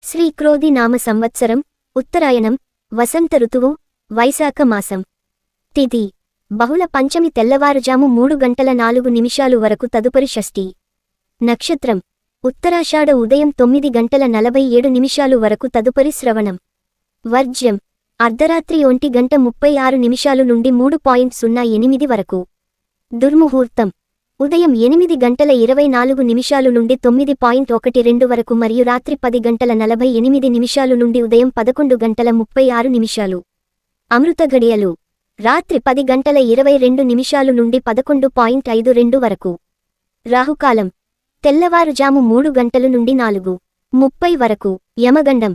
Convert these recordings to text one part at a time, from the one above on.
శ్రీ క్రోధి నామ సంవత్సరం ఉత్తరాయణం వసంత ఋతువు వైశాఖ మాసం తిథి బహుళ పంచమి తెల్లవారుజాము 3:04 వరకు తదుపరి షష్ఠి నక్షత్రం ఉత్తరాషాఢ ఉదయం 9:47 వరకు తదుపరి శ్రవణం వర్జ్యం అర్ధరాత్రి 1:36 నుండి 3:08 వరకు దుర్ముహూర్తం ఉదయం 8:24 నుండి 9:12 వరకు మరియు రాత్రి 10:48 నుండి ఉదయం 11:36 అమృత ఘడియలు రాత్రి 10:22 నుండి 11:52 వరకు రాహుకాలం తెల్లవారుజాము 3 గంటల నుండి 4:30 వరకు యమగండం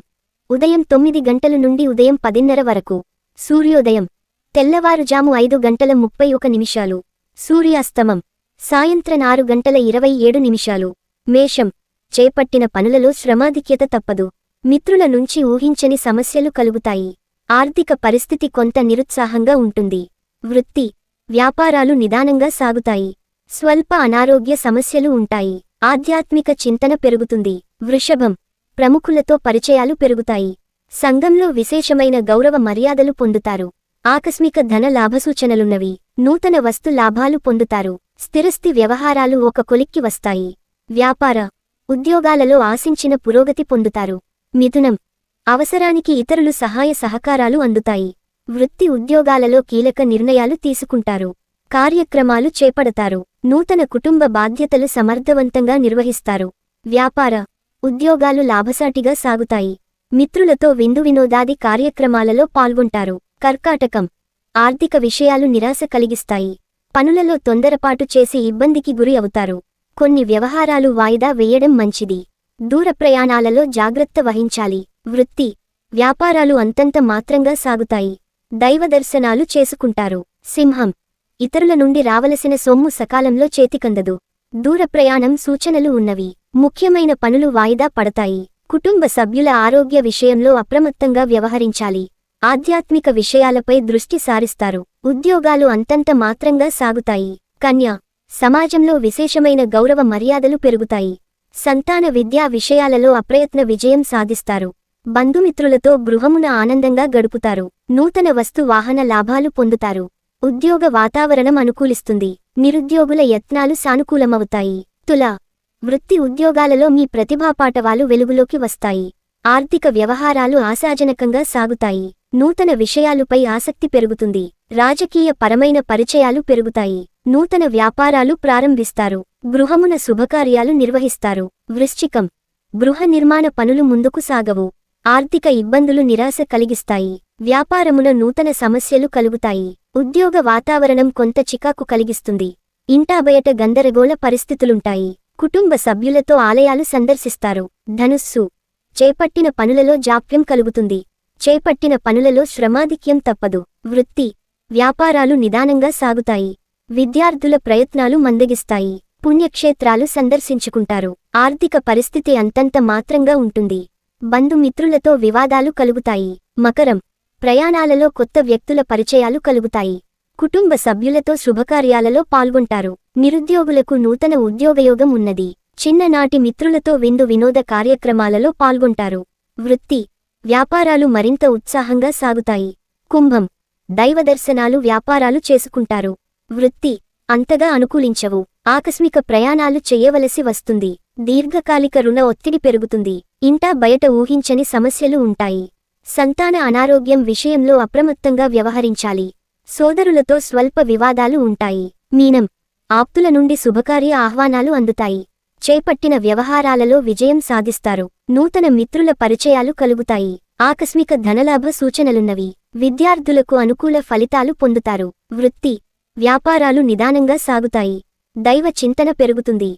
ఉదయం 9 గంటల నుండి ఉదయం 10:30 వరకు సూర్యోదయం తెల్లవారుజాము 5:31 సూర్యాస్తమం సాయంత్రం 6:27 మేషం చేపట్టిన పనులలో శ్రమాధిక్యత తప్పదు మిత్రుల నుంచి ఊహించని సమస్యలు కలుగుతాయి ఆర్థిక పరిస్థితి కొంత నిరుత్సాహంగా ఉంటుంది వృత్తి వ్యాపారాలు నిదానంగా సాగుతాయి స్వల్ప అనారోగ్య సమస్యలు ఉంటాయి ఆధ్యాత్మిక చింతన పెరుగుతుంది వృషభం ప్రముఖులతో పరిచయాలు పెరుగుతాయి సంఘంలో విశేషమైన గౌరవ మర్యాదలు పొందుతారు ఆకస్మిక ధన లాభసూచనలున్నవి నూతన వస్తు లాభాలు పొందుతారు స్థిరస్థి వ్యవహారాలు ఒక కొలిక్కి వస్తాయి వ్యాపార ఉద్యోగాలలో ఆశించిన పురోగతి పొందుతారు మిథునం అవసరానికి ఇతరులు సహాయ సహకారాలు అందుతాయి వృత్తి ఉద్యోగాలలో కీలక నిర్ణయాలు తీసుకుంటారు కార్యక్రమాలు చేపడతారు నూతన కుటుంబ బాధ్యతలు సమర్థవంతంగా నిర్వహిస్తారు వ్యాపార ఉద్యోగాలు లాభసాటిగా సాగుతాయి మిత్రులతో విందు వినోదాది కార్యక్రమాలలో పాల్గొంటారు కర్కాటకం ఆర్థిక విషయాలు నిరాశ కలిగిస్తాయి పనులలో తొందరపాటు చేసి ఇబ్బందికి గురి అవుతారు కొన్ని వ్యవహారాలు వాయిదా వేయడం మంచిది దూర ప్రయాణాలలో జాగ్రత్త వహించాలి వృత్తి వ్యాపారాలు అంతంత మాత్రంగా సాగుతాయి దైవదర్శనాలు చేసుకుంటారు సింహం ఇతరుల నుండి రావలసిన సొమ్ము సకాలంలో చేతికందదు దూర ప్రయాణం సూచనలు ఉన్నవి ముఖ్యమైన పనులు వాయిదా పడతాయి కుటుంబ సభ్యుల ఆరోగ్య విషయంలో అప్రమత్తంగా వ్యవహరించాలి ఆధ్యాత్మిక విషయాలపై దృష్టి సారిస్తారు ఉద్యోగాలు అంతంత మాత్రంగా సాగుతాయి కన్య సమాజంలో విశేషమైన గౌరవ మర్యాదలు పెరుగుతాయి సంతాన విద్యా విషయాలలో అప్రయత్న విజయం సాధిస్తారు బంధుమిత్రులతో గృహమున ఆనందంగా గడుపుతారు నూతన వస్తు వాహన లాభాలు పొందుతారు ఉద్యోగ వాతావరణం అనుకూలిస్తుంది నిరుద్యోగుల యత్నాలు సానుకూలమవుతాయి తుల వృత్తి ఉద్యోగాలలో మీ ప్రతిభాపాటవాలు వెలుగులోకి వస్తాయి ఆర్థిక వ్యవహారాలు ఆశాజనకంగా సాగుతాయి నూతన విషయాలుపై ఆసక్తి పెరుగుతుంది రాజకీయ పరమైన పరిచయాలు పెరుగుతాయి నూతన వ్యాపారాలు ప్రారంభిస్తారు గృహమున శుభకార్యాలు నిర్వహిస్తారు వృశ్చికం గృహ నిర్మాణ పనులు ముందుకు సాగవు ఆర్థిక ఇబ్బందులు నిరాశ కలిగిస్తాయి వ్యాపారమున నూతన సమస్యలు కలుగుతాయి ఉద్యోగ వాతావరణం కొంత చికాకు కలిగిస్తుంది ఇంటా బయట గందరగోళ పరిస్థితులుంటాయి కుటుంబ సభ్యులతో ఆలయాలు సందర్శిస్తారు ధనుస్సు చేపట్టిన పనులలో జాప్యం కలుగుతుంది చేపట్టిన పనులలో శ్రమాధిక్యం తప్పదు వృత్తి వ్యాపారాలు నిదానంగా సాగుతాయి విద్యార్థుల ప్రయత్నాలు మందగిస్తాయి పుణ్యక్షేత్రాలు సందర్శించుకుంటారు ఆర్థిక పరిస్థితి అంతంత మాత్రంగా ఉంటుంది బంధుమిత్రులతో వివాదాలు కలుగుతాయి మకరం ప్రయాణాలలో కొత్త వ్యక్తుల పరిచయాలు కలుగుతాయి కుటుంబ సభ్యులతో శుభకార్యాలలో పాల్గొంటారు నిరుద్యోగులకు నూతన ఉద్యోగయోగం ఉన్నది చిన్ననాటి మిత్రులతో విందు వినోద కార్యక్రమాలలో పాల్గొంటారు వృత్తి వ్యాపారాలు మరింత ఉత్సాహంగా సాగుతాయి కుంభం దైవదర్శనాలు వ్యాపారాలు చేసుకుంటారు వృత్తి అంతగా అనుకూలించవు ఆకస్మిక ప్రయాణాలు చెయ్యవలసి వస్తుంది దీర్ఘకాలిక రుణ ఒత్తిడి పెరుగుతుంది ఇంటా బయట ఊహించని సమస్యలు ఉంటాయి సంతాన అనారోగ్యం విషయంలో అప్రమత్తంగా వ్యవహరించాలి సోదరులతో స్వల్ప వివాదాలు ఉంటాయి మీనం ఆప్తుల నుండి శుభకార్య ఆహ్వానాలు అందుతాయి చేపట్టిన వ్యవహారాలలో విజయం సాధిస్తారు నూతన మిత్రుల పరిచయాలు కలుగుతాయి ఆకస్మిక ధనలాభ సూచనలున్నవి విద్యార్థులకు అనుకూల ఫలితాలు పొందుతారు వృత్తి వ్యాపారాలు నిదానంగా సాగుతాయి దైవ చింతన పెరుగుతుంది